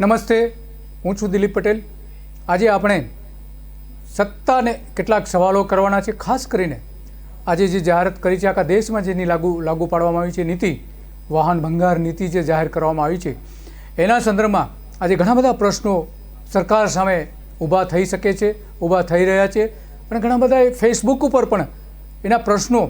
નમસ્તે, હું છું દિલીપ પટેલ। આજે આપણે સત્તાને કેટલાક સવાલો કરવાના છે। ખાસ કરીને આજે જે જાહેરાત કરી છે આખા દેશમાં જેની લાગુ પાડવામાં આવી છે નીતિ, વાહન ભંગાર નીતિ જે જાહેર કરવામાં આવી છે, એના સંદર્ભમાં આજે ઘણા બધા પ્રશ્નો સરકાર સામે ઊભા થઈ શકે છે, ઊભા થઈ રહ્યા છે અને ઘણા બધાએ ફેસબુક ઉપર પણ એના પ્રશ્નો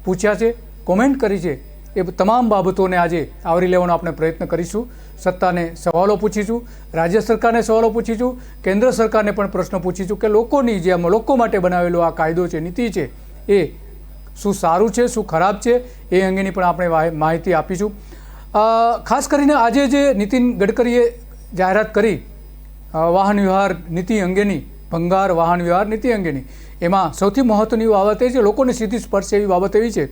પૂછ્યા છે, કોમેન્ટ કરી છે। એ તમામ બાબતોને આજે આવરી લેવાનો આપણે પ્રયત્ન કરીશું। સત્તાને સવાલો પૂછીશું, રાજ્ય સરકારને સવાલો પૂછીશું, કેન્દ્ર સરકારને પણ પ્રશ્ન પૂછીશું કે લોકોની જે લોકો માટે બનાવેલો આ કાયદો છે, નીતિ છે, એ શું સારું છે, શું ખરાબ છે, એ અંગેની પણ આપણે માહિતી આપીશું। ખાસ કરીને આજે જે નીતિન ગડકરીએ જાહેરાત કરી વાહન વ્યવહાર નીતિ અંગેની, ભંગાર વાહન વ્યવહાર નીતિ અંગેની, એમાં સૌથી મહત્ત્વની બાબત એ છે, લોકોને સીધી સ્પર્શ એવી બાબત એવી છે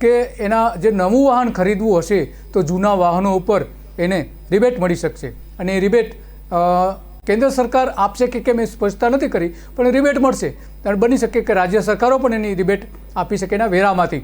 કે એના જે નવું વાહન ખરીદવું હશે તો જૂના વાહનો ઉપર એને રિબેટ મળી શકશે અને એ રિબેટ કેન્દ્ર સરકાર આપશે કે કેમ એ સ્પષ્ટતા નથી કરી, પણ રિબેટ મળશે અને બની શકે કે રાજ્ય સરકારો પણ એની રિબેટ આપી શકે એના વેરામાંથી,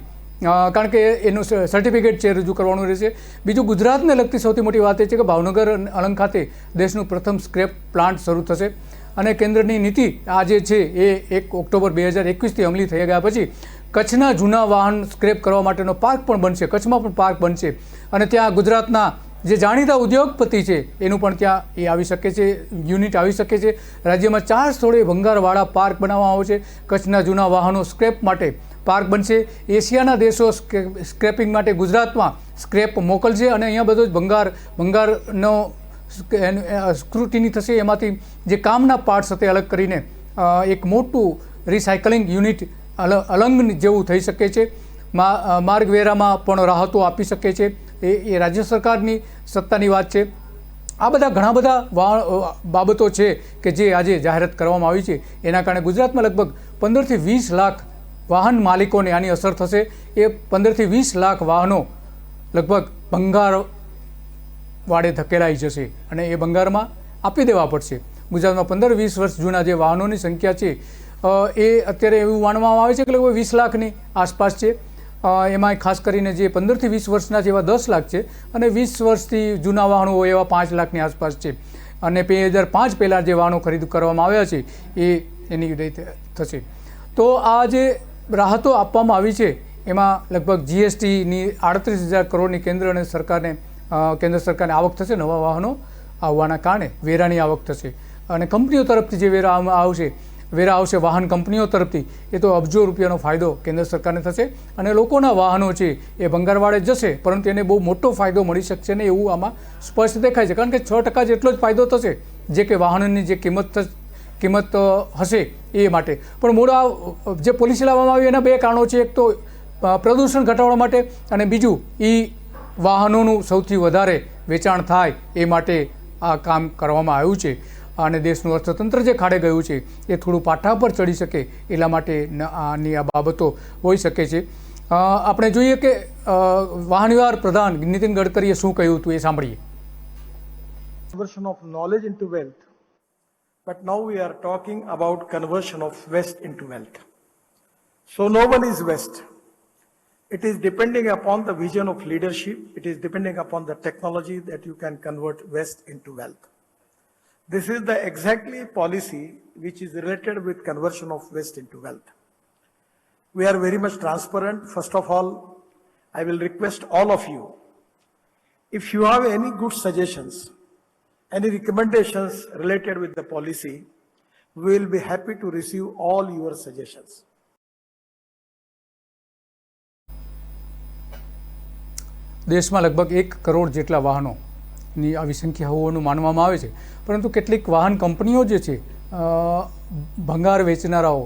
કારણ કે એનું સર્ટિફિકેટ છે રજૂ કરવાનું રહેશે। બીજું, ગુજરાતને લગતી સૌથી મોટી વાત એ છે કે ભાવનગર અણંદ ખાતે દેશનું પ્રથમ સ્ક્રેપ પ્લાન્ટ શરૂ થશે અને કેન્દ્રની નીતિ આ જે છે એ 1 ઓક્ટોબર 2021થી અમલી થઈ ગયા પછી કચ્છના જૂના વાહન સ્ક્રેપ કરવા માટેનો પાર્ક પણ બનશે, કચ્છમાં પણ પાર્ક બનશે અને ત્યાં ગુજરાતના જે જાણીતા ઉદ્યોગપતિ છે એનું પણ ત્યાં એ આવી શકે છે, યુનિટ આવી શકે છે। રાજ્યમાં 4 સ્થળે ભંગારવાળા પાર્ક બનાવવામાં આવશે, કચ્છના જૂના વાહનો સ્ક્રેપ માટે પાર્ક બનશે। એશિયાના દેશો સ્ક્રેપિંગ માટે ગુજરાતમાં સ્ક્રેપ મોકલશે અને અહીંયા બધો જ ભંગારનો સ્ક્રુટિની થશે, એમાંથી જે કામના પાર્ટ્સ હતે અલગ કરીને એક મોટું રિસાયકલિંગ યુનિટ અલંગ જેવું થઈ શકે છે। માર્ગવેરામાં પણ રાહતો આપી શકે છે, એ રાજ્ય સરકારની સત્તાની વાત છે। આ બધા ઘણા બધા બાબતો છે કે જે આજે જાહેરાત કરવામાં આવી છે, એના કારણે ગુજરાતમાં લગભગ 15 થી 20 લાખ વાહન માલિકોને આની અસર થશે। એ 15 થી 20 લાખ વાહનો લગભગ ભંગાર વાડે ધકેલાઈ જશે અને એ ભંગારમાં આપી દેવા પડશે। ગુજરાતમાં 15-20 વર્ષ જૂના જે વાહનોની સંખ્યા છે એ અત્યારે એવું માનવામાં આવે છે કે લગભગ 20 લાખની આસપાસ છે। એમાં ખાસ કરીને જે 15 થી 20 વર્ષના છે એવા 10 લાખ છે અને 20 વર્ષથી જૂના વાહનો હોય એવા 5 લાખની આસપાસ છે અને 2005 પહેલાં જે વાહનો ખરીદ કરવામાં આવ્યા છે એ એની રીતે થશે। તો આ જે રાહતો આપવામાં આવી છે એમાં લગભગ જીએસટીની 38,000 કરોડની કેન્દ્ર સરકારને આવક થશે, નવા વાહનો આવવાના કારણે વેરાની આવક થશે અને કંપનીઓ તરફથી જે વેરા આવશે વાહન કંપનીઓ તરફથી, એ તો અબજો રૂપિયાનો ફાયદો કેન્દ્ર સરકારને થશે અને લોકોના વાહનો છે એ ભંગારવાડે જશે, પરંતુ એને બહુ મોટો ફાયદો મળી શકશે ને એવું આમાં સ્પષ્ટ દેખાય છે, કારણ કે 6% જેટલો જ ફાયદો થશે જે કે વાહનોની જે કિંમત હશે એ માટે। પણ મૂળ જે પોલિસી લાવવામાં આવી એના 2 કારણો છે, એક તો પ્રદૂષણ ઘટાડવા માટે અને બીજું વાહનોનું સૌથી વધારે વેચાણ થાય એ માટે આ કામ કરવામાં આવ્યું છે અને દેશનું અર્થતંત્ર જે ખાડે ગયું છે એ થોડું પાટા પર ચડી શકે એટલા માટે આની આ બાબતો હોઈ શકે છે। આપણે જોઈએ કે વાહન વ્યવહાર પ્રધાન નીતિન ગડકરીએ શું કહ્યું હતું એ સાંભળીએ। Conversion of knowledge into wealth, but now we are talking about conversion of waste into wealth. So no one is waste. It is depending upon the vision of leadership. It is depending upon the technology that you can convert waste into wealth. This is the exactly policy which is related with conversion of waste into wealth. We are very much transparent. First of all, I will request all of you, if you have any good suggestions, any recommendations related with the policy, we will be happy to receive all your suggestions. દેશમાં લગભગ 1 કરોડ જેટલા વાહનોની આવી સંખ્યા હોવાનું માનવામાં આવે છે, પરંતુ કેટલીક વાહન કંપનીઓ જે છે ભંગાર વેચનારાઓ,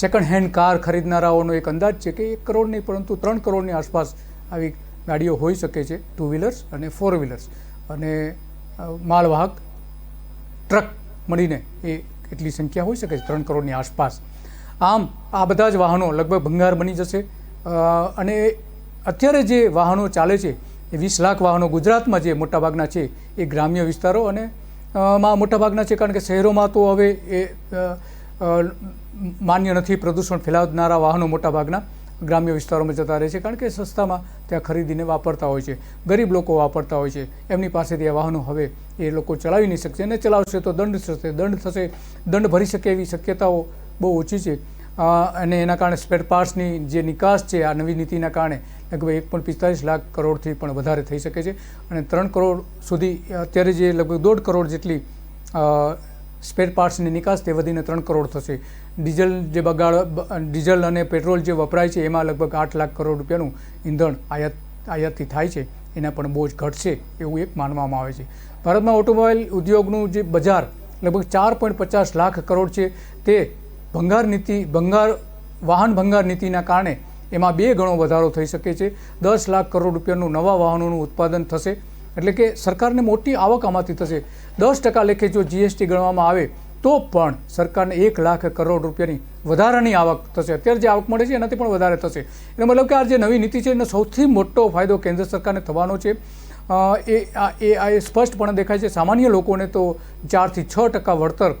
સેકન્ડ હેન્ડ કાર ખરીદનારાઓનો એક અંદાજ છે કે 1 કરોડ નહીં પરંતુ 3 કરોડની આસપાસ આવી ગાડીઓ હોઈ શકે છે, 2 વ્હીલર્સ અને 4 વ્હીલર્સ અને માલવાહક ટ્રક મળીને એ એટલી સંખ્યા હોઈ શકે છે 3 કરોડની આસપાસ। આમ આ બધા જ વાહનો લગભગ ભંગાર બની જશે અને અત્યારે જે વાહનો ચાલે છે એ 20 લાખ વાહનો ગુજરાતમાં જે મોટાભાગના છે એ ગ્રામ્ય વિસ્તારો અને માં મોટાભાગના છે, કારણ કે શહેરોમાં તો હવે એ માન્ય નથી પ્રદૂષણ ફેલાવનારા વાહનો મોટાભાગના ગ્રામ્ય વિસ્તારોમાં જતા રહે છે, કારણ કે સસ્તામાં ત્યાં ખરીદીને વાપરતા હોય છે. ગરીબ લોકો વાપરતા હોય છે, એમની પાસેથી આ વાહનો હવે એ લોકો ચલાવી નહીં શકશે, અને ચલાવશે તો દંડ થશે. દંડ ભરી શકે એવી શક્યતાઓ બહુ ઓછી છે. અને એના કારણે સ્પેર પાર્ટ્સની જે નિકાસ છે આ નવી નીતિના કારણે લગભગ 1.45 લાખ કરોડથી પણ વધારે થઈ શકે છે, અને 3 કરોડ સુધી અત્યારે જે લગભગ 1.5 કરોડ જેટલી સ્પેર પાર્ટ્સની નિકાસ તે વધીને 3 કરોડ થશે. ડીઝલ અને પેટ્રોલ જે વપરાય છે એમાં લગભગ 8 લાખ કરોડ રૂપિયાનું ઈંધણ આયાતથી થાય છે, એના પણ બોજ ઘટશે એવું એક માનવામાં આવે છે. ભારતમાં ઓટોમોબાઈલ ઉદ્યોગનું જે બજાર લગભગ 4.50 લાખ કરોડ છે, તે વાહન ભંગાર નીતિના કારણે એમાં 2 ગણો વધારો થઈ શકે છે. 10 લાખ કરોડ રૂપિયાનું નવા વાહનોનું ઉત્પાદન થશે, એટલે કે સરકારને મોટી આવક આમાંથી થશે. 10% લેખે જો GST ગણવામાં આવે તો પણ સરકારને 1 લાખ કરોડ રૂપિયાની વધારાની આવક થશે. અત્યારે જે આવક મળે છે એનાથી પણ વધારે થશે. એનો મતલબ કે આ જે નવી નીતિ છે એનો સૌથી મોટો ફાયદો કેન્દ્ર સરકારને થવાનો છે. એ સ્પષ્ટપણે દેખાય છે. સામાન્ય લોકોને તો 4 થી 6% વળતર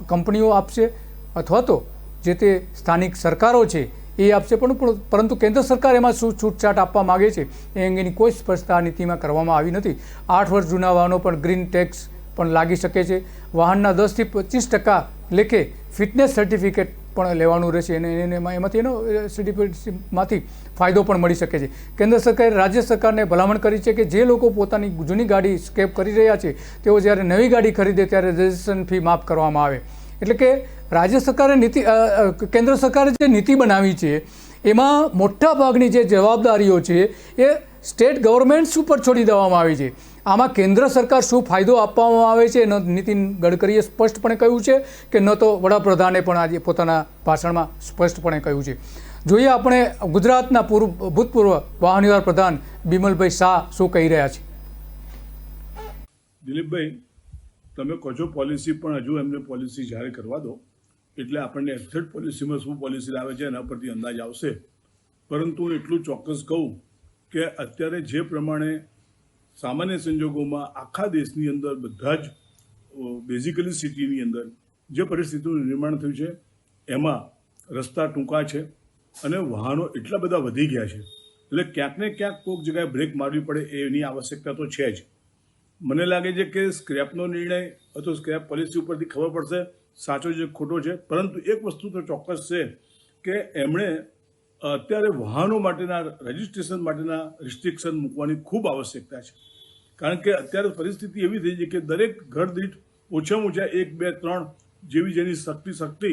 કંપનીઓ આપશે, અથવા તો જે તે સ્થાનિક સરકારો છે એ આપશે. પરંતુ કેન્દ્ર સરકાર એમાં શું છૂટછાટ આપવા માગે છે એ અંગેની કોઈ સ્પષ્ટતા આ નીતિમાં કરવામાં આવી નથી. 8 વર્ષ જૂના વાહનો પણ ગ્રીન ટેક્સ પણ લાગી શકે છે. વાહનના 10 થી 25% લેખે ફિટનેસ સર્ટિફિકેટ પણ લેવાનું રહેશે, અને એમાંથી સર્ટિફિકેટમાંથી ફાયદો પણ મળી શકે છે. કેન્દ્ર સરકારે રાજ્ય સરકારને ભલામણ કરી છે કે જે લોકો પોતાની જૂની ગાડી સ્ક્રેપ કરી રહ્યા છે તેઓ જ્યારે નવી ગાડી ખરીદે ત્યારે રજિસ્ટ્રેશન ફી માફ કરવામાં આવે. એટલે કે રાજ્ય સરકારે કેન્દ્ર સરકારે જે નીતિ બનાવી છે એમાં મોટા ભાગની જે જવાબદારીઓ છે એ સ્ટેટ ગવર્મેન્ટ્સ ઉપર છોડી દેવામાં આવી છે. આમાં કેન્દ્ર સરકાર શું ફાયદો આપવામાં આવે છે ન નીતિન ગડકરીએ સ્પષ્ટપણે કહ્યું છે કે ન તો વડાપ્રધાને પણ આજે પોતાના ભાષણમાં સ્પષ્ટપણે કહ્યું છે. જોઈએ આપણે ગુજરાતના ભૂતપૂર્વ વાહન વ્યવહાર પ્રધાન બિમલભાઈ શાહ શું કહી રહ્યા છે. દિલીપભાઈ, તમે કહો છો પોલિસી, પણ હજુ એમને પોલિસી જાહેર કરવા દો એટલે આપણને એક્ઝેક્ટ પોલિસીમાં શું પોલિસી લાવે છે એના પરથી અંદાજ આવશે. પરંતુ હું એટલું ચોક્કસ કહું કે અત્યારે જે પ્રમાણે સામાન્ય સંજોગોમાં આખા દેશની અંદર બધા જ બેઝિકલી સિટીની અંદર જે પરિસ્થિતિનું નિર્માણ થયું છે એમાં રસ્તા ટૂંકા છે અને વાહનો એટલા બધા વધી ગયા છે, એટલે ક્યાંક ને ક્યાંક કોઈક જગ્યાએ બ્રેક મારવી પડે એની આવશ્યકતા તો છે જ. મને લાગે છે કે સ્ક્રેપનો નિર્ણય અથવા સ્ક્રેપ પોલિસી ઉપરથી ખબર પડશે સાચો છે ખોટો છે. પરંતુ એક વસ્તુ તો ચોક્કસ છે કે એમણે અત્યારે વાહનો માટેના રજિસ્ટ્રેશન માટેના રિસ્ટ્રિક્શન મૂકવાની ખૂબ આવશ્યકતા છે. કારણ કે અત્યારે પરિસ્થિતિ એવી થઈ છે કે દરેક ઘર દીઠ ઓછામાં ઓછા 1, 2, 3 જેવી જેની શક્તિ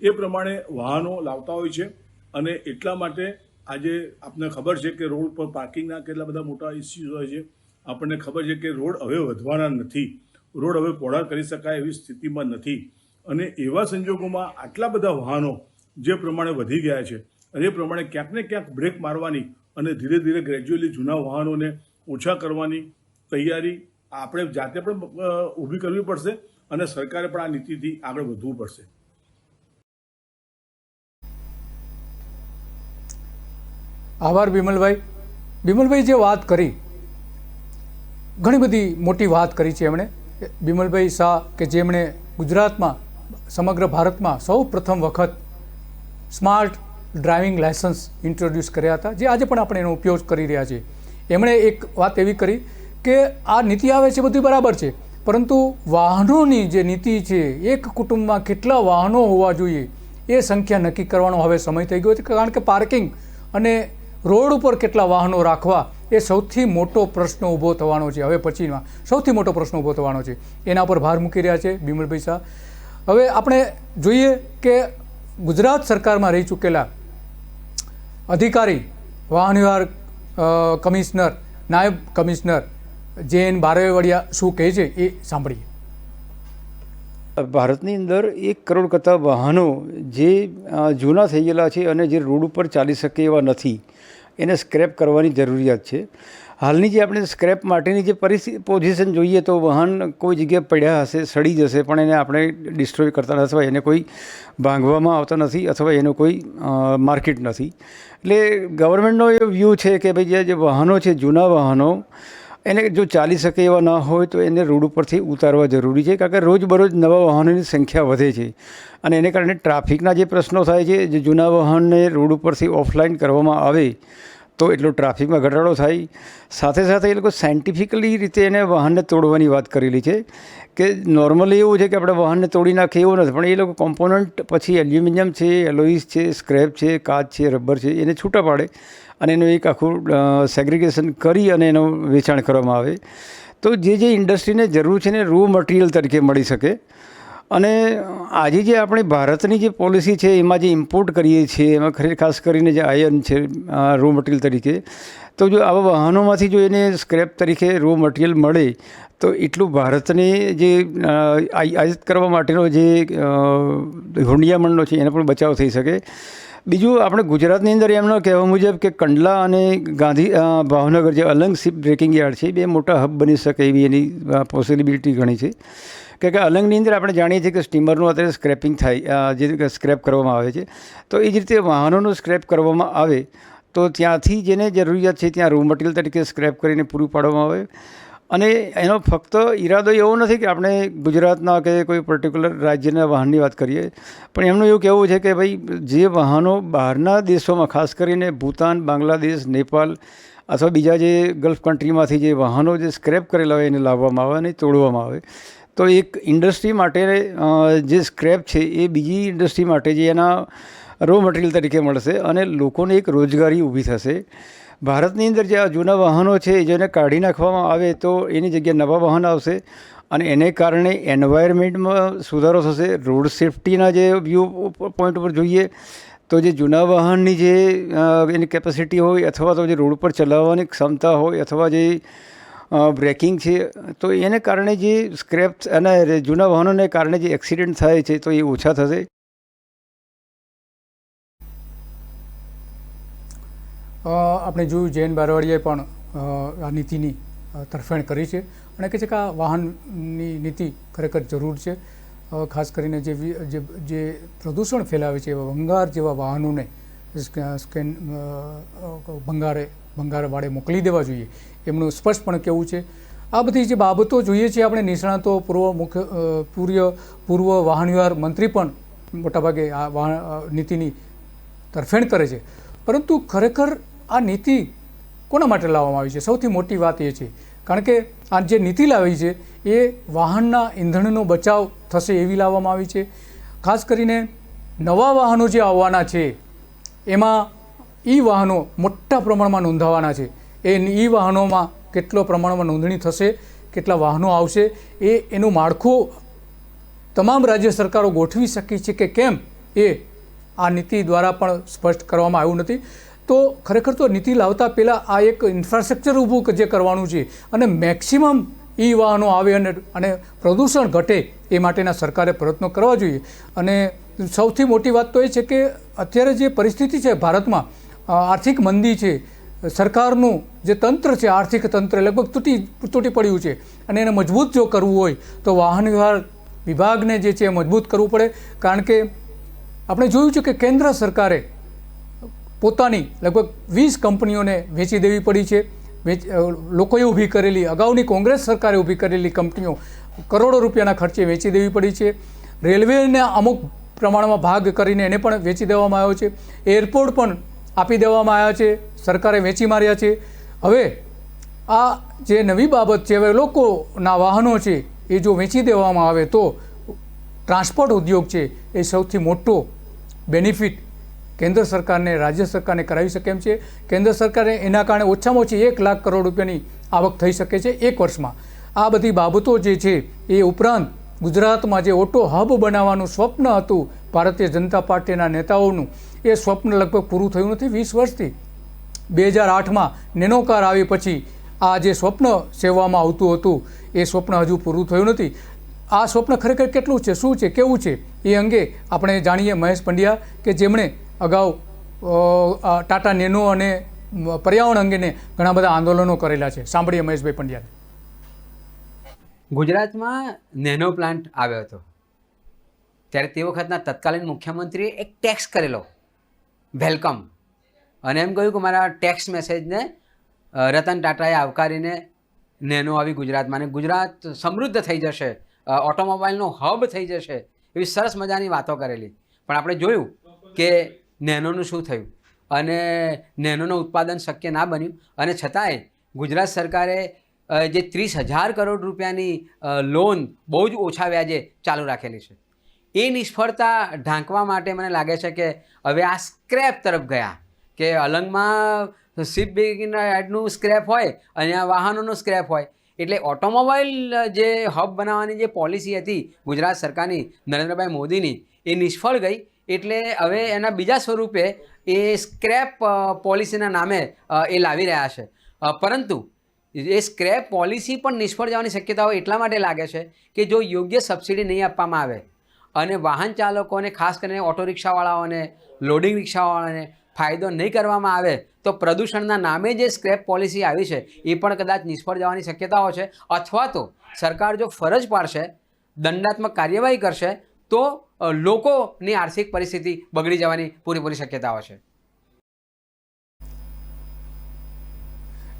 એ પ્રમાણે વાહનો લાવતા હોય છે. અને એટલા માટે આજે આપને ખબર છે કે રોડ પર પાર્કિંગના કેટલા બધા મોટા ઇસ્યુઝ હોય છે. આપણને ખબર છે કે રોડ હવે વધવાના નથી, રોડ હવે પહોળા કરી શકાય એવી સ્થિતિમાં નથી. અને એવા સંજોગોમાં આટલા બધા વાહનો જે પ્રમાણે વધી ગયા છે અને એ પ્રમાણે ક્યાંક ને ક્યાંક બ્રેક મારવાની અને ધીરે ધીરે ગ્રેજ્યુઅલી જૂના વાહનોને ઓછા કરવાની તૈયારી આપણે જાતે પણ ઊભી કરવી પડશે અને સરકારે પણ આ નીતિથી આગળ વધવું પડશે. આભાર બિમલભાઈ જે વાત કરી, ઘણી બધી મોટી વાત કરી છે એમણે. બિમલભાઈ શાહ કે જેમણે ગુજરાતમાં સમગ્ર ભારતમાં સૌ પ્રથમ વખત સ્માર્ટ ડ્રાઇવિંગ લાયસન્સ ઇન્ટ્રોડ્યુસ કર્યા હતા, જે આજે પણ આપણે એનો ઉપયોગ કરી રહ્યા છીએ. એમણે એક વાત એવી કરી કે આ નીતિ આવે છે બધું બરાબર છે, પરંતુ વાહનોની જે નીતિ છે, એક કુટુંબમાં કેટલા વાહનો હોવા જોઈએ એ સંખ્યા નક્કી કરવાનો હવે સમય થઈ ગયો છે. કારણ કે પાર્કિંગ અને રોડ ઉપર કેટલા વાહનો રાખવા એ સૌથી મોટો પ્રશ્ન ઊભો થવાનો છે. હવે પછીમાં સૌથી મોટો પ્રશ્ન ઊભો થવાનો છે, એના પર ભાર મૂકી રહ્યા છે બિમલભાઈ શાહ. હવે આપણે જોઈએ કે ગુજરાત સરકારમાં રહી ચૂકેલા અધિકારી, વાહન વ્યવહાર કમિશનર, નાયબ કમિશનર JN બારવેવડિયા શું કહે છે એ સાંભળીએ. ભારતની અંદર 1 કરોડ કરતાં વાહનો જે જૂના થઈ ગયેલા છે અને જે રોડ ઉપર ચાલી શકે એવા નથી, એને સ્ક્રેપ કરવાની જરૂરિયાત છે. હાલની જે આપણે સ્ક્રેપ માટેની જે પોઝિશન જોઈએ તો વાહન કોઈ જગ્યાએ પડ્યા હશે, સડી જશે, પણ એને આપણે ડિસ્ટ્રોય કરતા નથી, અથવા એને કોઈ ભાંગવામાં આવતા નથી, અથવા એનો કોઈ માર્કેટ નથી. એટલે ગવર્મેન્ટનો એ વ્યૂ છે કે ભાઈ જે વાહનો છે, જૂના વાહનો, એને જો ચાલી શકે એવા ન હોય તો એને રોડ ઉપરથી ઉતારવા જરૂરી છે, કારણ કે રોજબરોજ નવા વાહનોની સંખ્યા વધે છે અને એને કારણે ટ્રાફિકના જે પ્રશ્નો થાય છે, જે જૂના વાહનને રોડ ઉપરથી ઓફલાઈન કરવામાં આવે તો એટલો ટ્રાફિકમાં ઘટાડો થાય. સાથે સાથે એ લોકો સાયન્ટિફિકલી રીતે એને વાહનને તોડવાની વાત કરેલી છે કે નોર્મલી એવું છે કે આપણે વાહનને તોડી નાખીએ એવું નથી, પણ એ લોકો કોમ્પોનન્ટ પછી એલ્યુમિનિયમ છે, એલોઈસ છે, સ્ક્રેપ છે, કાચ છે, રબર છે એને છૂટા પાડે અને એનું એક આખું સેગ્રિગેશન કરી અને એનું વેચાણ કરવામાં આવે તો જે ઇન્ડસ્ટ્રીને જરૂર છે ને રો મટીરિયલ તરીકે મળી શકે. અને આજે જે આપણી ભારતની જે પોલિસી છે એમાં જે ઇમ્પોર્ટ કરીએ છીએ એમાં ખાસ કરીને જે આયર્ન છે રો મટીરિયલ તરીકે, તો જો આવા વાહનોમાંથી જો એને સ્ક્રેપ તરીકે રો મટીરિયલ મળે તો એટલું ભારતને જે આયાત કરવા માટેનો જે હુંડિયામણનો છે એનો પણ બચાવ થઈ શકે. બીજું આપણે ગુજરાતની અંદર એમનો કહેવા મુજબ કે કંડલા અને ભાવનગર જે અલંગ શિપ બ્રેકિંગ યાર્ડ છે, બે મોટા હબ બની શકે એવી એની પોસિબિલિટી ઘણી છે. કે અલંગની અંદર આપણે જાણીએ છીએ કે સ્ટીમરનું અત્યારે સ્ક્રેપિંગ થાય, જે સ્ક્રેપ કરવામાં આવે છે, તો એ જ રીતે વાહનોનું સ્ક્રેપ કરવામાં આવે તો ત્યાંથી જેને જરૂરિયાત છે ત્યાં રો મટીરિયલ તરીકે સ્ક્રેપ કરીને પૂરું પાડવામાં આવે. અને એનો ફક્ત ઈરાદો એવો નથી કે આપણે ગુજરાતના કે કોઈ પર્ટિક્યુલર રાજ્યના વાહનની વાત કરીએ, પણ એમનું એવું કહેવું છે કે ભાઈ જે વાહનો બહારના દેશોમાં ખાસ કરીને ભૂતાન, બાંગ્લાદેશ, નેપાળ અથવા બીજા જે ગલ્ફ કન્ટ્રીમાંથી જે વાહનો જે સ્ક્રેપ કરેલા હોય એને લાવવામાં આવે અને તોડવામાં આવે તો એક ઇન્ડસ્ટ્રી માટે જે સ્ક્રેપ છે એ બીજી ઇન્ડસ્ટ્રી માટે જે એના રો મટીરિયલ તરીકે મળશે અને લોકોને એક રોજગારી ઊભી થશે. ભારતની અંદર જે આ જૂના વાહનો છે જેને કાઢી નાખવામાં આવે તો એની જગ્યાએ નવા વાહન આવશે અને એને કારણે એન્વાયરમેન્ટમાં સુધારો થશે. રોડ સેફ્ટીના જે વ્યૂ પોઈન્ટ ઉપર જોઈએ તો જે જૂના વાહનની જે એની કેપેસિટી હોય અથવા તો જે રોડ પર ચલાવવાની ક્ષમતા હોય અથવા જે બ્રેકિંગ છે તો એને કારણે જે સ્ક્રેપ અને જૂના વાહનોને કારણે જે એક્સિડન્ટ થાય છે તો એ ઓછા થશે. આપણે જોયું જયંત બારવાડીયાએ પણ આ નીતિની તરફેણ કરી છે અને કહે છે કે આ વાહનની નીતિ ખરેખર જરૂર છે. ખાસ કરીને જે પ્રદૂષણ ફેલાવે છે એવા ભંગાર જેવા વાહનોને ભંગાર વાળે મોકલી દેવા જોઈએ એમનું સ્પષ્ટપણે કહેવું છે. આ બધી જે બાબતો જોઈએ છીએ આપણે નિષ્ણાતો, પૂર્વ વાહન વ્યવહાર મંત્રી પણ મોટાભાગે આ નીતિની તરફેણ કરે છે. પરંતુ ખરેખર આ નીતિ કોના માટે લાવવામાં આવી છે? સૌથી મોટી વાત એ છે કારણ કે આ જે નીતિ લાવી છે એ વાહનના ઈંધણનો બચાવ થશે એવી લાવવામાં આવી છે. ખાસ કરીને નવા વાહનો જે આવવાના છે એમાં ઈ વાહનો મોટા પ્રમાણમાં નોંધાવાના છે. એ ઈ વાહનોમાં કેટલો પ્રમાણમાં નોંધણી થશે, કેટલા વાહનો આવશે, એનું માળખું તમામ રાજ્ય સરકારો ગોઠવી શકી છે કે કેમ એ આ નીતિ દ્વારા પણ સ્પષ્ટ કરવામાં આવ્યું નથી. તો ખરેખર તો નીતિ લાવતા પહેલાં આ એક ઇન્ફ્રાસ્ટ્રક્ચર ઊભું જે કરવાનું છે અને મેક્સિમમ ઈ વાહનો આવે અને પ્રદૂષણ ઘટે એ માટેના સરકારે પ્રયત્નો કરવા જોઈએ. અને સૌથી મોટી વાત તો એ છે કે અત્યારે જે પરિસ્થિતિ છે ભારતમાં, આર્થિક મંદી છે, સરકારનું જે તંત્ર છે આર્થિક તંત્ર લગભગ તૂટી પડ્યું છે અને એને મજબૂત જો કરવું હોય તો વાહન વ્યવહાર વિભાગને જે છે મજબૂત કરવું પડે. કારણ કે આપણે જોયું છે કે કેન્દ્ર સરકારે પોતાની લગભગ 20 કંપનીઓને વેચી દેવી પડી છે. લોકોએ ઊભી કરેલી, અગાઉની કોંગ્રેસ સરકારે ઊભી કરેલી કંપનીઓ કરોડો રૂપિયાના ખર્ચે વેચી દેવી પડી છે. રેલવેને અમુક પ્રમાણમાં ભાગ કરીને એને પણ વેચી દેવામાં આવ્યો છે. એરપોર્ટ પણ આપી દેવામાં આવ્યા છે, સરકારે વેચી માર્યા છે. હવે આ જે નવી બાબત છે, હવે લોકોના વાહનો છે એ જો વેચી દેવામાં આવે તો ટ્રાન્સપોર્ટ ઉદ્યોગ છે એ સૌથી મોટો બેનિફિટ કેન્દ્ર સરકારને, રાજ્ય સરકારને કરાવી શકે એમ છે. કેન્દ્ર સરકારે એના કારણે ઓછામાં ઓછી 1 લાખ કરોડ રૂપિયાની આવક થઈ શકે છે એક વર્ષમાં. આ બધી બાબતો જે છે એ ઉપરાંત ગુજરાતમાં જે ઓટો હબ બનાવવાનું સ્વપ્ન હતું ભારતીય જનતા પાર્ટીના નેતાઓનું, એ સ્વપ્ન લગભગ પૂરું થયું નથી 20 વર્ષથી. 2008માં નેનો કાર આવી પછી આ જે સ્વપ્ન સેવામાં આવતું હતું એ સ્વપ્ન હજુ પૂરું થયું નથી. આ સ્વપ્ન ખરેખર કેટલું છે, શું છે, કેવું છે એ અંગે આપણે જાણીએ મહેશ પંડ્યા કે જેમણે અગાઉ ટાટા નેનો અને પર્યાવરણ અંગેને ઘણા બધા આંદોલનો કરેલા છે. સાંભળીએ મહેશભાઈ પંડ્યાને. ગુજરાતમાં નેનો પ્લાન્ટ આવ્યો હતો ત્યારે તે વખતના તત્કાલીન મુખ્યમંત્રીએ એક ટેક્સ કરેલો વેલકમ અને એમ કહ્યું કે મારા ટેક્સ મેસેજને રતન ટાટાએ આવકારીને નેનો આવી ગુજરાતમાં, અને ગુજરાત સમૃદ્ધ થઈ જશે, ઓટોમોબાઈલનો હબ થઈ જશે, એવી સરસ મજાની વાતો કરેલી. પણ આપણે જોયું કે નેનોનું શું થયું, અને નેનોનું ઉત્પાદન શક્ય ના બન્યું, અને છતાંય ગુજરાત સરકારે જે 30,000 કરોડ રૂપિયાની લોન બહુ જ ઓછા વ્યાજે ચાલુ રાખેલી છે, એ નિષ્ફળતા ઢાંકવા માટે મને લાગે છે કે હવે આ સ્ક્રેપ તરફ ગયા, કે અલંગમાં શિપ બ્રિગેડનું સ્ક્રેપ હોય અને આ વાહનોનો સ્ક્રેપ હોય, એટલે ઓટોમોબાઈલ જે હબ બનાવવાની જે પોલિસી હતી ગુજરાત સરકારની, નરેન્દ્રભાઈ મોદીની, એ નિષ્ફળ ગઈ. એટલે હવે એના બીજા સ્વરૂપે એ સ્ક્રેપ પોલિસીના નામે એ લાવી રહ્યા છે. પરંતુ એ સ્ક્રેપ પોલિસી પણ નિષ્ફળ જવાની શક્યતાઓ એટલા માટે લાગે છે કે જો યોગ્ય સબસિડી નહીં આપવામાં આવે અને વાહન ચાલકોને, ખાસ કરીને ઓટો રિક્ષાવાળાઓને, લોડિંગ રિક્ષાવાળાને ફાયદો નહીં કરવામાં આવે તો પ્રદૂષણના નામે જે સ્ક્રેપ પોલિસી આવી છે એ પણ કદાચ નિષ્ફળ જવાની શક્યતાઓ છે. અથવા તો સરકાર જો ફરજ પાડશે, દંડાત્મક કાર્યવાહી કરશે, તો લોકોની આર્થિક પરિસ્થિતિ બગડી જવાની પૂરેપૂરી શક્યતાઓ છે.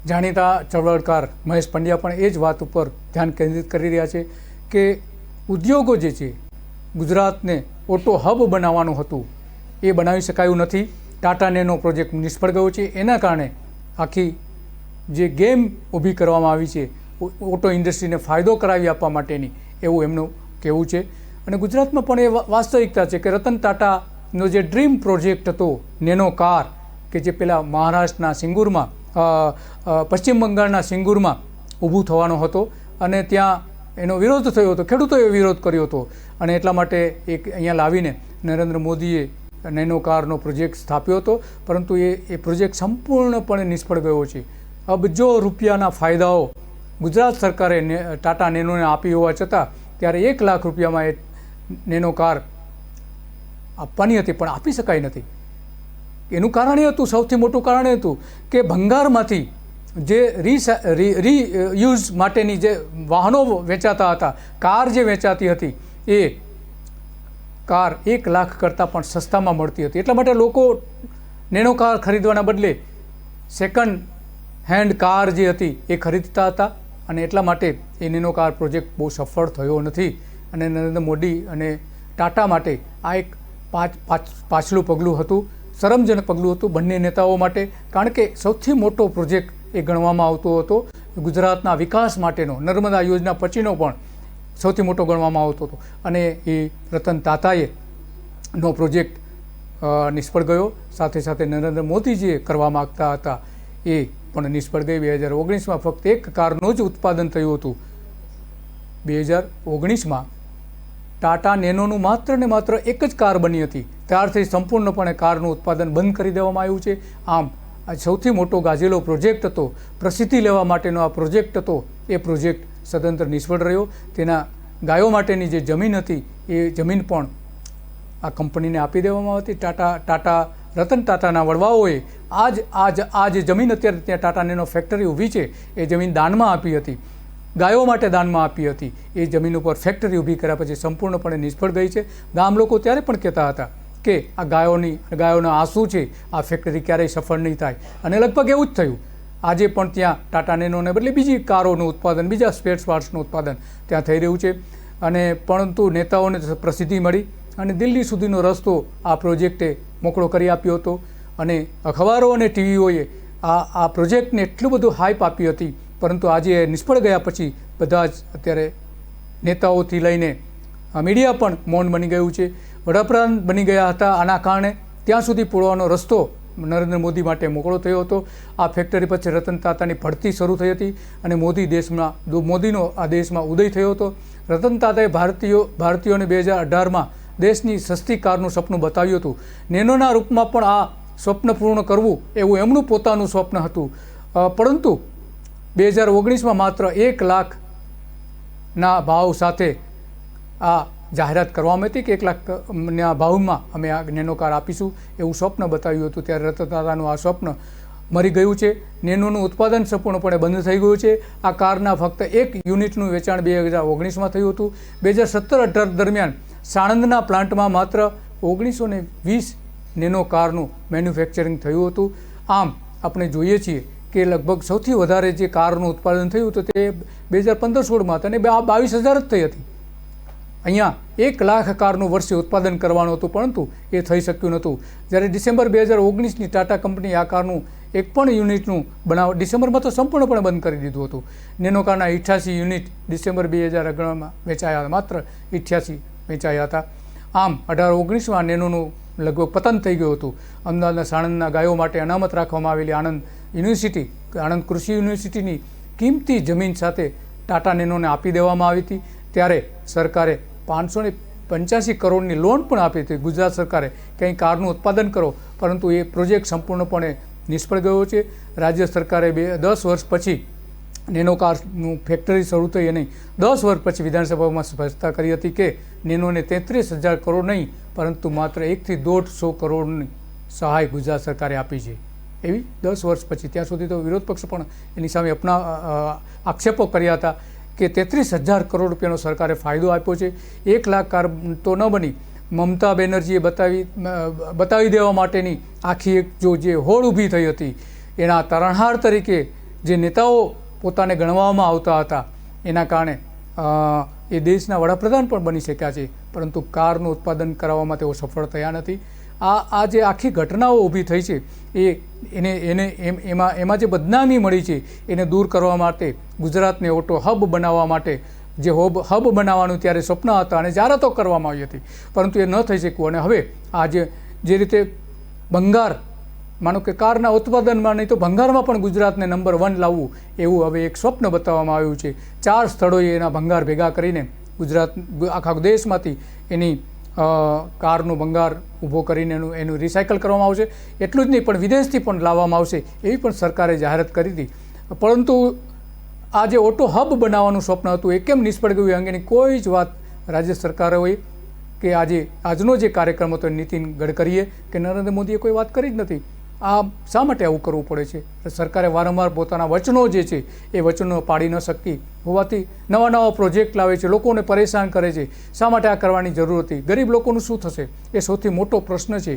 જાણીતા ચળવળકાર મહેશ પંડ્યા પણ એ જ વાત ઉપર ધ્યાન કેન્દ્રિત કરી રહ્યા છે કે ઉદ્યોગો જે છે, ગુજરાતને ઓટો હબ બનાવવાનું હતું એ બનાવી શકાયું નથી. ટાટા નેનો પ્રોજેક્ટ નિષ્ફળ ગયો છે. એના કારણે આખી જે ગેમ ઊભી કરવામાં આવી છે ઓટો ઇન્ડસ્ટ્રીને ફાયદો કરાવી આપવા માટેની, એવું એમનું કહેવું છે. અને ગુજરાતમાં પણ એ વાસ્તવિકતા છે કે રતન ટાટાનો જે ડ્રીમ પ્રોજેક્ટ હતો નેનો કાર, કે જે પેલા મહારાષ્ટ્રના સિંગુરમાં, પશ્ચિમ બંગાળના સિંગુરમાં ઊભું થવાનો હતો, અને ત્યાં એનો વિરોધ થયો હતો, ખેડૂતોએ વિરોધ કર્યો હતો, અને એટલા માટે એક અહીંયા લાવીને નરેન્દ્ર મોદીએ નેનો કારનો પ્રોજેક્ટ સ્થાપ્યો હતો. પરંતુ એ પ્રોજેક્ટ સંપૂર્ણપણે નિષ્ફળ ગયો છે. અબજો રૂપિયાના ફાયદાઓ ગુજરાત સરકારે ટાટા નેનોને આપી હોવા છતાં ત્યારે 1 લાખ રૂપિયામાં એ નેનો કાર આપવાની હતી, પણ આપી શકાય નથી. એનું કારણ એ હતું, સૌથી મોટું કારણ એ હતું કે ભંગારમાંથી જે રીયુઝ માટેની જે વાહનો વેચાતા હતા, કાર જે વેચાતી હતી, એ કાર 1 લાખ કરતાં પણ સસ્તામાં મળતી હતી. એટલા માટે લોકો નેનો કાર ખરીદવાના બદલે સેકન્ડ હેન્ડ કાર જે હતી એ ખરીદતા હતા, અને એટલા માટે એ નેનો કાર પ્રોજેક્ટ બહુ સફળ થયો નથી. અને નરેન્દ્ર મોદી અને ટાટા માટે આ એક પાછલું પગલું હતું, શરમજનક પગલું હતું બંને નેતાઓ માટે. કારણ કે સૌથી મોટો પ્રોજેક્ટ એ ગણવામાં આવતો હતો ગુજરાતના વિકાસ માટેનો, નર્મદા યોજના પછીનો પણ સૌથી મોટો ગણવામાં આવતો હતો, અને એ રતન ટાટાએ નો પ્રોજેક્ટ નિષ્ફળ ગયો. સાથે સાથે નરેન્દ્ર મોદી જે કરવા માગતા હતા એ પણ નિષ્ફળ ગઈ. 2019માં ફક્ત એક કારનું જ ઉત્પાદન થયું હતું. 2019માં ટાટા નેનોનું માત્ર ને માત્ર એક જ કાર બની હતી. ત્યારથી સંપૂર્ણપણે કારનું ઉત્પાદન બંધ કરી દેવામાં આવ્યું છે. આમ આ સૌથી મોટો ગાજેલો પ્રોજેક્ટ હતો, પ્રસિદ્ધિ લેવા માટેનો આ પ્રોજેક્ટ હતો, એ પ્રોજેક્ટ સદંતર નિષ્ફળ રહ્યો. તેના ગાયો માટેની જે જમીન હતી એ જમીન પણ આ કંપનીને આપી દેવામાં હતી. ટાટા રતન ટાટાના વડવાઓએ આ જે જમીન અત્યારે ત્યાં ટાટા નેનો ફેક્ટરી ઊભી છે એ જમીન દાનમાં આપી હતી, ગાયો માટે દાનમાં આપી હતી. એ જમીન ઉપર ફેક્ટરી ઊભી કર્યા પછી સંપૂર્ણપણે નિષ્ફળ ગઈ છે. ગામ લોકો ત્યારે પણ કહેતા હતા કે આ ગાયોના આંસુ છે, આ ફેક્ટરી ક્યારેય સફળ નહીં થાય, અને લગભગ એવું જ થયું. આજે પણ ત્યાં ટાટા નેનોને બદલે બીજી કારોનું ઉત્પાદન, બીજા સ્પેર પાર્ટ્સનું ઉત્પાદન ત્યાં થઈ રહ્યું છે. અને પરંતુ નેતાઓને પ્રસિદ્ધિ મળી અને દિલ્હી સુધીનો રસ્તો આ પ્રોજેક્ટે મોકળો કરી આપ્યો હતો. અને અખબારો અને ટીવીઓએ આ પ્રોજેક્ટને એટલું બધું હાઈપ આપી હતી, પરંતુ આજે નિષ્ફળ ગયા પછી બધા જ અત્યારે નેતાઓથી લઈને મીડિયા પણ મૌન બની ગયું છે. વડાપ્રધાન બની ગયા હતા આના કારણે, ત્યાં સુધી પૂરવાનો રસ્તો નરેન્દ્ર મોદી માટે મોકળો થયો હતો. આ ફેક્ટરી પછી રતન ટાટાની ભરતી શરૂ થઈ હતી, અને મોદીનો આ દેશમાં ઉદય થયો હતો. રતન ટાટાએ ભારતીયોને 2018માં દેશની સસ્તી કારનું સપનું બતાવ્યું હતું. નેનોના રૂપમાં પણ આ સ્વપ્ન પૂર્ણ કરવું એવું એમનું પોતાનું સ્વપ્ન હતું. પરંતુ 2019માં માત્ર 1 લાખના ભાવ સાથે આ જાહેરાત કરવામાં હતી કે 1 લાખના ભાવમાં અમે આ નેનો કાર આપીશું, એવું સ્વપ્ન બતાવ્યું હતું. ત્યારે રતન ટાટાનું આ સ્વપ્ન મરી ગયું છે. નેનોનું ઉત્પાદન સંપૂર્ણપણે બંધ થઈ ગયું છે. આ કારના ફક્ત 1 યુનિટનું વેચાણ 2019માં થયું હતું. 2017-18 દરમિયાન સાણંદના પ્લાન્ટમાં માત્ર 1920 નેનો કારનું મેન્યુફેક્ચરિંગ થયું હતું. આમ આપણે જોઈએ છીએ કે લગભગ સૌથી વધારે જે કારનું ઉત્પાદન થયું તો તે 2015-16માં હતા અને 22,000 જ થઈ હતી. અહીંયા 1 લાખ કારનું વર્ષે ઉત્પાદન કરવાનું હતું, પરંતુ એ થઈ શક્યું નહોતું. જ્યારે ડિસેમ્બર 2019ની ટાટા કંપની આ કારનું એક પણ યુનિટનું ડિસેમ્બરમાં તો સંપૂર્ણપણે બંધ કરી દીધું હતું. નેનો કારના 88 યુનિટ ડિસેમ્બર 2019માં વેચાયા હતા, માત્ર 88 વેચાયા હતા. આમ 18-19માં નેનોનું લગભગ પતન થઈ ગયું હતું. અમદાવાદના સાણંદના ગાયો માટે અનામત રાખવામાં આવેલી આણંદ યુનિવર્સિટી, આણંદ કૃષિ યુનિવર્સિટીની કિંમતી જમીન સાથે ટાટા નેનોને આપી દેવામાં આવી હતી. ત્યારે સરકારે 585 કરોડની લોન પણ આપી હતી ગુજરાત સરકારે કે અહીં કારનું ઉત્પાદન કરો, પરંતુ એ પ્રોજેક્ટ સંપૂર્ણપણે નિષ્ફળ ગયો છે. રાજ્ય સરકારે 10 વર્ષ પછી નેનો કારનું ફેક્ટરી શરૂ થઈ અને 10 વર્ષ પછી વિધાનસભામાં સ્પષ્ટતા કરી હતી કે નેનોને 33,000 કરોડ નહીં, પરંતુ માત્ર 1 થી 150 કરોડની સહાય ગુજરાત સરકારે આપી છે. એવી 10 વર્ષ પછી, ત્યાં સુધી તો વિરોધ પક્ષ પણ એની સામે આક્ષેપો કર્યા હતા કે 33,000 કરોડ રૂપિયાનો સરકારે ફાયદો આપ્યો છે. 1 લાખ કાર તો ન બની, મમતા બેનર્જીએ બતાવી દેવા માટેની આખી એક જે હોડ ઊભી થઈ હતી, એના તારણહાર તરીકે જે નેતાઓ પોતાને ગણવામાં આવતા હતા, એના કારણે એ દેશના વડાપ્રધાન પણ બની શક્યા છે, પરંતુ કારનું ઉત્પાદન કરાવવામાં તેઓ સફળ થયા નથી. આ જે આખી ઘટનાઓ ઊભી થઈ છે એમાં જે બદનામી મળી છે એને દૂર કરવા માટે, ગુજરાતને ઓટો હબ બનાવવા માટે જે હબ બનાવવાનું ત્યારે સ્વપ્ન હતા અને જાહેરાતો કરવામાં આવી હતી, પરંતુ એ ન થઈ શક્યું. અને હવે આજે જે રીતે ભંગાર, માનો કે કારના ઉત્પાદનમાં નહીં તો ભંગારમાં પણ ગુજરાતને નંબર 1 લાવવું, એવું હવે એક સ્વપ્ન બતાવવામાં આવ્યું છે. 4 સ્થળોએ એના ભંગાર ભેગા કરીને ગુજરાત આખા દેશમાંથી એની કારનું ભંગાર ઊભો કરીને એનું રિસાયકલ કરવામાં આવશે. એટલું જ નહીં, પણ વિદેશથી પણ લાવવામાં આવશે, એવી પણ સરકારે જાહેરાત કરી હતી. પરંતુ આ જે ઓટો હબ બનાવવાનું સ્વપ્ન હતું એ કેમ નિષ્ફળ ગયું એ અંગેની કોઈ જ વાત રાજ્ય સરકારોએ કે આજનો જે કાર્યક્રમ હતો નીતિન ગડકરીએ કે નરેન્દ્ર મોદીએ કોઈ વાત કરી જ નથી. આ શા માટે આવું કરવું પડે છે? સરકારે વારંવાર પોતાના વચનો જે છે એ વચનો પાડી ન શકતી હોવાથી નવા પ્રોજેક્ટ લાવે છે, લોકોને પરેશાન કરે છે. શા માટે આ કરવાની જરૂર હતી? ગરીબ લોકોનું શું થશે એ સૌથી મોટો પ્રશ્ન છે.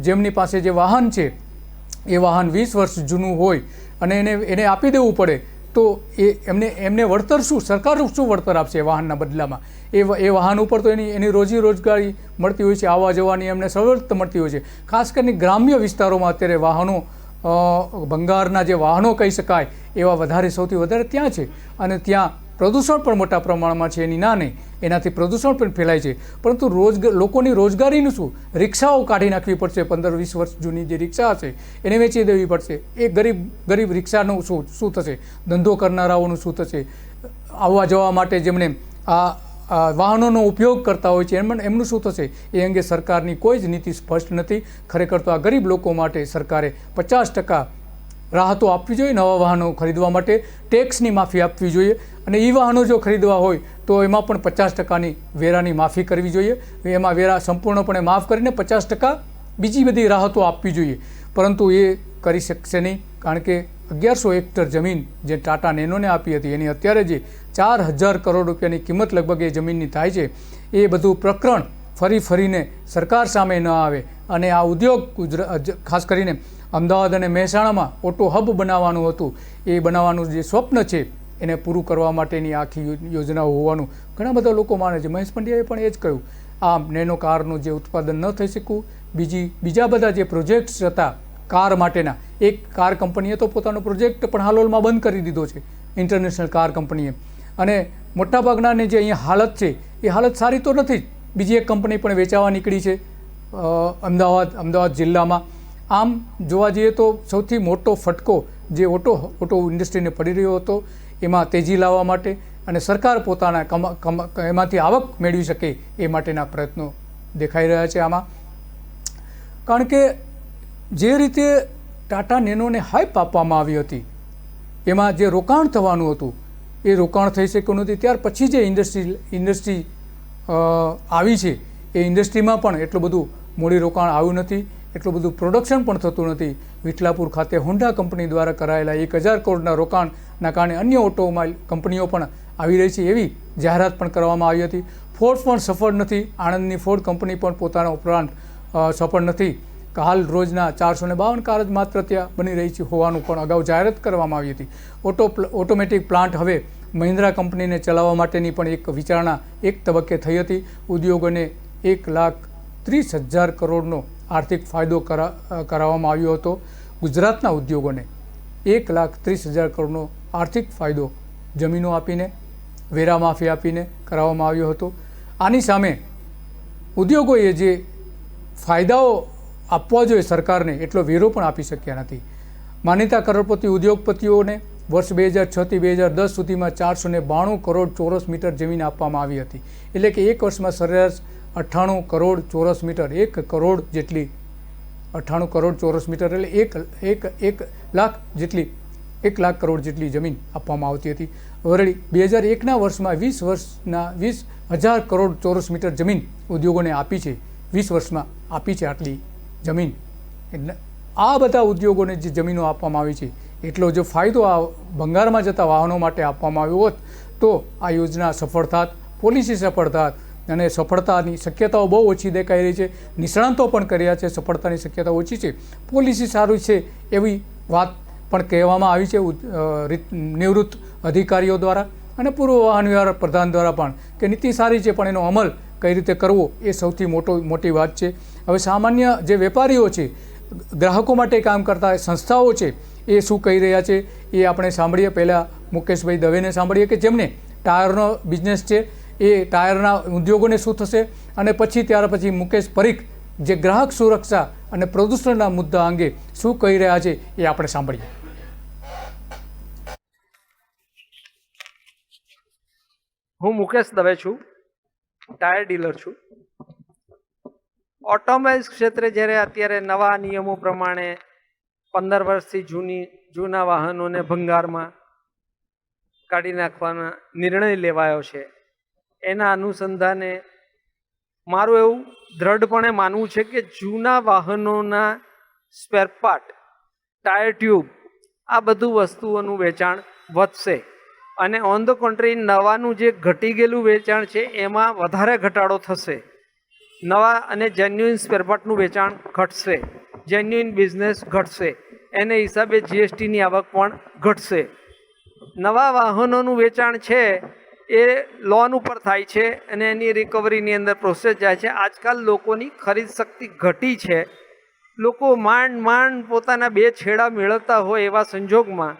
જેમની પાસે જે વાહન છે એ વાહન 20 વર્ષ જૂનું હોય અને એને આપી દેવું પડે તો એમને વળતર શું, સરકાર શું વળતર આપશે એ વાહનના બદલામાં? એ વાહન ઉપર તો એની રોજી રોજગારી મળતી હોય છે, આવવા જવાની એમને સવલત મળતી હોય છે. ખાસ કરીને ગ્રામ્ય વિસ્તારોમાં અત્યારે વાહનો, ભંગારના જે વાહનો કહી શકાય એવા સૌથી વધારે ત્યાં છે, અને ત્યાં પ્રદૂષણ પણ મોટા પ્રમાણમાં છે. એની ના નહીં, એનાથી પ્રદૂષણ પણ ફેલાય છે, પરંતુ લોકોની રોજગારીનું શું? રિક્ષાઓ કાઢી નાખવી પડશે. 15-20 વર્ષ જૂની જે રિક્ષા છે એને વેચી દેવી પડશે. એ ગરીબ રિક્ષાનું શું થશે? ધંધો કરનારાઓનું શું થશે? આવવા જવા માટે જેમણે આ વાહનોનો ઉપયોગ કરતા હોય છે એમનું શું થશે? એ અંગે સરકારની કોઈ જ નીતિ સ્પષ્ટ નથી. ખરેખર તો આ ગરીબ લોકો માટે સરકારે 50% રાહતો આપવી જોઈએ. નવા વાહનો ખરીદવા માટે ટેક્સની માફી આપવી જોઈએ, અને એ વાહનો જો ખરીદવા હોય તો એમાં પણ 50%ની વેરાની માફી કરવી જોઈએ. એમાં વેરા સંપૂર્ણપણે માફ કરીને 50% બીજી બધી રાહતો આપવી જોઈએ. પરંતુ એ કરી શકશે નહીં, કારણ કે 1100 હેક્ટર જમીન જે ટાટા નેનોને આપી હતી એની અત્યારે જે 4,000 કરોડ રૂપિયાની કિંમત લગભગ એ જમીનની થાય છે, એ બધું પ્રકરણ ફરીને સરકાર સામે ન આવે અને આ ઉદ્યોગ ખાસ કરીને અમદાવાદ અને મહેસાણામાં ઓટો હબ બનાવવાનું હતું, એ બનાવવાનું જે સ્વપ્ન છે એને પૂરું કરવા માટેની આખી યોજનાઓ હોવાનું ઘણા બધા લોકો માને છે. મહેશ પંડ્યાએ પણ એ જ કહ્યું. આમ નેનો કારનું જે ઉત્પાદન ન થઈ શકવું, બીજા બધા જે પ્રોજેક્ટ્સ હતા કાર માટેના, એક કાર કંપનીએ તો પોતાનો પ્રોજેક્ટ પણ હાલોલમાં બંધ કરી દીધો છે, ઇન્ટરનેશનલ કાર કંપનીએ. અને મોટાભાગનાની જે અહીંયા હાલત છે એ હાલત સારી તો નથી જ. બીજી એક કંપની પણ વેચાવા નીકળી છે અમદાવાદ જિલ્લામાં. આમ જોવા જઈએ તો સૌથી મોટો ફટકો જે ઓટો ઇન્ડસ્ટ્રીને પડી રહ્યો હતો એમાં તેજી લાવવા માટે અને સરકાર પોતાના એમાંથી આવક મેળવી શકે એ માટેના પ્રયત્નો દેખાઈ રહ્યા છે આમાં. કારણ કે જે રીતે ટાટા નેનોને હાઈપ આપવામાં આવી હતી, એમાં જે રોકાણ થવાનું હતું એ રોકાણ થઈ શક્યું નથી. ત્યાર પછી જે ઇન્ડસ્ટ્રી આવી છે એ ઇન્ડસ્ટ્રીમાં પણ એટલું બધું મૂડી રોકાણ આવ્યું નથી, એટલું બધું પ્રોડક્શન પણ થતું નથી. વિઠલાપુર ખાતે હોન્ડા કંપની દ્વારા કરાયેલા 1,000 કરોડના રોકાણના કારણે અન્ય ઓટોમોબાઈલ કંપનીઓ પણ આવી રહી છે એવી જાહેરાત પણ કરવામાં આવી હતી. ફોર્ડ પણ સફળ નથી, આણંદની ફોર્ડ કંપની પણ પોતાના ઉપરાંત સફળ નથી. કે હાલ રોજના 452 કાર જ માત્ર ત્યાં બની રહી છે હોવાનું પણ અગાઉ જાહેરાત કરવામાં આવી હતી. ઓટોમેટિક પ્લાન્ટ હવે મહિન્દ્રા કંપનીને ચલાવવા માટેની પણ એક વિચારણા એક તબક્કે થઈ હતી. ઉદ્યોગોને 1,30,000 કરોડનો આર્થિક ફાયદો કરાવવામાં આવ્યો હતો. ગુજરાતના ઉદ્યોગોને 1,30,000 કરોડનો આર્થિક ફાયદો જમીનો આપીને, વેરા માફી આપીને કરાવવામાં આવ્યો હતો. આની સામે ઉદ્યોગોએ જે ફાયદાઓ આપવા જોઈએ સરકારને એટલો વેરો પણ આપી શક્યા નથી. માનીતા કરોડપતિ ઉદ્યોગપતિઓને વર્ષ 2006થી 2010 સુધીમાં 492 કરોડ ચોરસ મીટર જમીન આપવામાં આવી હતી. એટલે કે એક વર્ષમાં સરેરાશ 98 કરોડ ચોરસ મીટર, 1 કરોડ જેટલી 98 કરોડ ચોરસ મીટર એટલે 1 લાખ કરોડ જેટલી જમીન આપવામાં આવતી હતી. વરળી 2001ના વર્ષમાં 20,000 કરોડ ચોરસ મીટર જમીન ઉદ્યોગોને આપી છે. 20 વર્ષમાં આપી છે આટલી જમીન. એટલે આ બધા ઉદ્યોગોને જે જમીનો આપવામાં આવી છે એટલો જો ફાયદો આ ભંગારમાં જતા વાહનો માટે આપવામાં આવ્યો હોત તો આ યોજના સફળ થાત, પોલિસી સફળ થાત અને સફળતાની શક્યતાઓ બહુ ઓછી દેખાઈ રહી છે. નિષ્ણાંતો પણ કર્યા છે, સફળતાની શક્યતા ઓછી છે. પોલિસી સારું છે એવી વાત પણ કહેવામાં આવી છે નિવૃત્ત અધિકારીઓ દ્વારા અને પૂર્વ વાહન વ્યવહાર પ્રધાન દ્વારા પણ, કે નીતિ સારી છે પણ એનો અમલ કઈ રીતે કરવો એ સૌથી મોટી વાત છે. હવે સામાન્ય જે વેપારીઓ છે, ગ્રાહકો માટે કામ કરતા સંસ્થાઓ છે, એ શું કહી રહ્યા છે એ આપણે સાંભળીએ. પહેલાં મુકેશભાઈ દવેને સાંભળીએ કે જેમને ટાયરનો બિઝનેસ છે, એ ટાયરના ઉદ્યોગોને શું થશે, અને ત્યાર પછી મુકેશ પરીખ જે ગ્રાહક સુરક્ષા અને પ્રદૂષણના મુદ્દા અંગે શું કહી રહ્યા છે એ આપણે સાંભળીએ. હું મુકેશ દવે છું, ટાયર ડીલર છું. ઓટોમોબાઈલ્સ ક્ષેત્રે જ્યારે અત્યારે નવા નિયમો પ્રમાણે 15 વર્ષથી જૂના વાહનોને ભંગારમાં કાઢી નાખવાના નિર્ણય લેવાયો છે, એના અનુસંધાને મારું એવું દ્રઢપણે માનવું છે કે જૂના વાહનોના સ્પેરપાર્ટ, ટાયર ટ્યુબ, આ બધું વસ્તુઓનું વેચાણ વધશે અને ઓન ધ કોન્ટ્રી નવાનું જે ઘટી ગયેલું વેચાણ છે એમાં વધારે ઘટાડો થશે. નવા અને જેન્યુઇન સ્પેરપાર્ટનું વેચાણ ઘટશે, જેન્યુઇન બિઝનેસ ઘટશે, એને હિસાબે જીએસટીની આવક પણ ઘટશે. નવા વાહનોનું વેચાણ છે એ લોન ઉપર થાય છે અને એની રિકવરીની અંદર પ્રોસેસ જાય છે. આજકાલ લોકોની ખરીદ શક્તિ ઘટી છે. લોકો માંડ પોતાના 2 છેડા મેળવતા હોય એવા સંજોગમાં,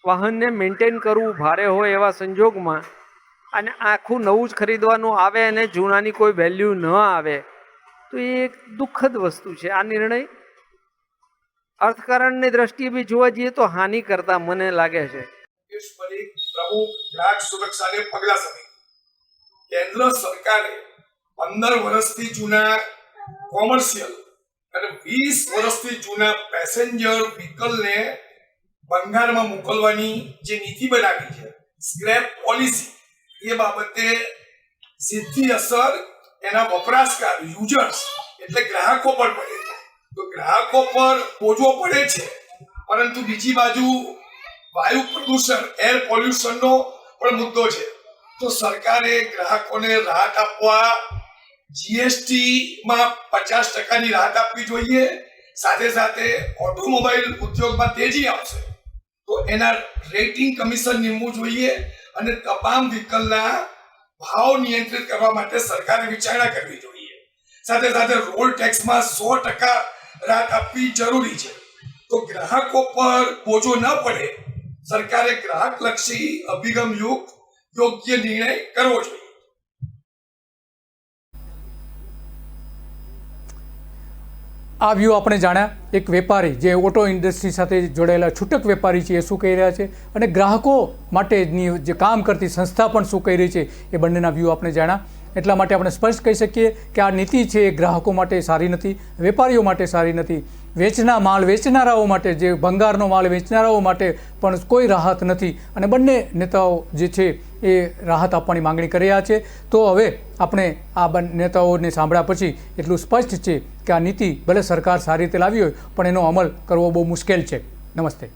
વાહનને મેન્ટેન કરવું ભારે હોય એવા સંજોગમાં, અને આખું નવું જ ખરીદવાનું આવે અને જૂનાની કોઈ વેલ્યુ ન આવે, તો એ એક દુઃખદ વસ્તુ છે. આ નિર્ણય અર્થકારણની દ્રષ્ટિએ બી જોવા જઈએ તો હાનિ કરતા મને લાગે છે. પ્રમુખ ગ્રાહક સુરક્ષાને પગલા સમિતિ, કેન્દ્ર સરકારે 15 વર્ષથી જૂના કોમર્શિયલ અને 20 વર્ષથી જૂના પેસેન્જર વ્હીકલને ભંગારમાં મોકલવાની જે નીતિ બનાવી છે, સ્ક્રેપ પોલિસી, એ બાબતે સીધી અસર એના વપરાશકાર યુઝર્સ એટલે ગ્રાહકો પર પડે છે. તો ગ્રાહકો પર બોજો પડે છે, પરંતુ બીજી બાજુ વાયુ પ્રદૂષણ, એર પોલ્યુશનનો પણ મુદ્દો છે. તો સરકારે ગ્રાહકોને રાહત આપવા જીએસટીમાં 50%ની રાહત આપવી જોઈએ. સાથે સાથે ઓટોમોબાઈલ ઉદ્યોગમાં તેજી આવશે તો એના રેટિંગ કમિશન નિમવું જોઈએ અને તમામ વ્હીકલના ભાવ નિયંત્રિત કરવા માટે સરકારે વિચારણા કરવી જોઈએ. સાથે સાથે રોડ ટેક્સમાં 100% રાહત આપવી જરૂરી છે. તો ગ્રાહકો પર બોજો ન પડે, સરકારે ગ્રાહકલક્ષી અભિગમ યુક્ત યોગ્ય નિર્ણય કરવો જોઈએ. આ વ્યૂ આપણે જાણ્યા એક વેપારી જે ઓટો ઇન્ડસ્ટ્રી સાથે જોડાયેલા છૂટક વેપારી છે એ શું કહી રહ્યા છે, અને ગ્રાહકો માટેની જે કામ કરતી સંસ્થા પણ શું કહી રહી છે, એ બંનેના વ્યૂ આપણે જાણ્યા. એટલા માટે આપણે સ્પષ્ટ કહી શકીએ કે આ નીતિ છે એ ગ્રાહકો માટે સારી નથી, વેપારીઓ માટે સારી નથી, માલ વેચનારાઓ માટે, જે ભંગારનો માલ વેચનારાઓ માટે પણ કોઈ રાહત નથી. અને બંને નેતાઓ જે છે એ રાહત આપવાની માંગણી કરી રહ્યા છે. તો હવે આપણે આ બંને નેતાઓને સાંભળ્યા પછી એટલું સ્પષ્ટ છે કે આ નીતિ ભલે સરકાર સારી રીતે લાવી હોય પણ એનો અમલ કરવો બહુ મુશ્કેલ છે. નમસ્તે.